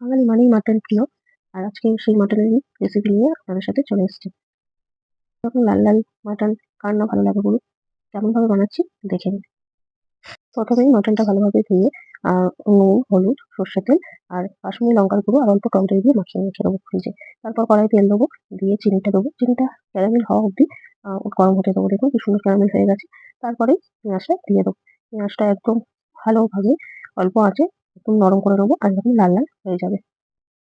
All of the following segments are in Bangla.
বাঙালি মানেই মাটন প্রিয়। আর আজকে সেই মাটনেরই রেসিপি নিয়ে আপনাদের সাথে চলে এসেছি। এরকম লাল লাল মাটন কার না ভালো লাগে বলুন? কেমন ভাবে বানাচ্ছি দেখে নিন। প্রথমেই মাটনটা ভালোভাবে ধুয়ে নুন, হলুদ, সর্ষের তেল আর কাশ্মীরি লঙ্কার গুঁড়ো আর অল্প টক দই দিয়ে মাখিয়ে রেখে দেবো ফ্রিজে। তারপর কড়াইয়ে তেল দেবো, দিয়ে চিনিটা দেবো। চিনিটা ক্যারামেল হওয়া অব্দি গরম হতে দেবো। দেখুন কি সুন্দর ক্যারামেল হয়ে গেছে। তারপরেই পেঁয়াজটা দিয়ে দেবো। পেঁয়াজটা একদম ভালোভাবে অল্প আঁচে একদম নরম করে নেবো, আর যখন লাল লাল হয়ে যাবে।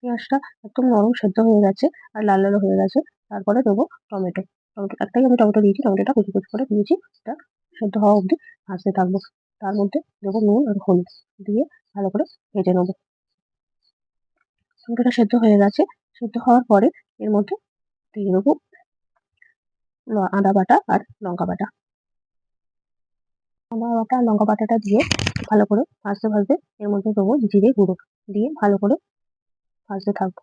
পেঁয়াজটা একদম নরম সেদ্ধ হয়ে গেছে আর লাল লালও হয়ে গেছে। তারপরে দেবো টমেটো। একটাই আমি টমেটো দিয়েছি, টমেটোটা কুচি কুচি করে দিয়েছি। এটা সেদ্ধ হওয়া অব্দি ভাজতে থাকবো। তার মধ্যে দেবো নুন আর হলুদ, দিয়ে ভালো করে ভেজে নেবো। টমেটোটা সেদ্ধ হয়ে গেছে। সেদ্ধ হওয়ার পরে এর মধ্যে দিয়ে দেবো আদা বাটা আর লঙ্কা বাটা। আদা বাটা আর লঙ্কা বাটাটা দিয়ে ভালো করে ভাজতে ভাজতে এর মধ্যে দেবো জিরে গুঁড়ো, দিয়ে ভালো করে ভাজতে থাকবো।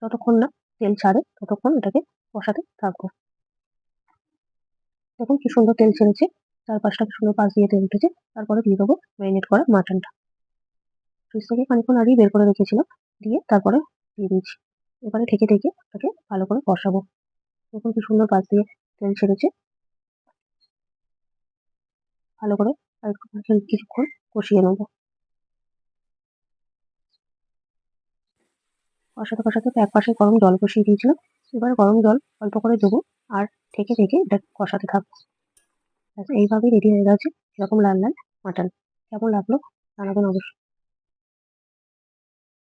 যতক্ষণ না তেল ছাড়ে ততক্ষণ এটাকে কষাতে থাকবো। দেখুন কি সুন্দর তেল ছেড়েছে, চারপাশটা কি সুন্দর পাশ দিয়ে তেল উঠেছে। তারপরে দিয়ে দেবো ম্যারিনেট করা মাটনটা। ফ্রিজ থেকে খানিকক্ষণ আগেই বের করে রেখেছিলাম, দিয়ে তারপরে দিয়ে দিয়েছি। এবারে ঢেকে ঢেকে ওটাকে ভালো করে কষাবো। দেখুন কি সুন্দর পাশ দিয়ে তেল ছেড়েছে। ভালো করে আর একটু কিছুক্ষণ কষিয়ে নেবো। কষাতে কষাতে তো একপাশে গরম জল বসিয়ে দিয়েছিলাম। এবারে গরম জল অল্প করে দেবো আর ঢেকে ঢেকে এটা কষাতে থাকবো। ব্যাস এইভাবেই রেডি হয়ে গেছে এরকম লাল লাল মাটন। কেমন লাগলো জানাবেন অবশ্যই।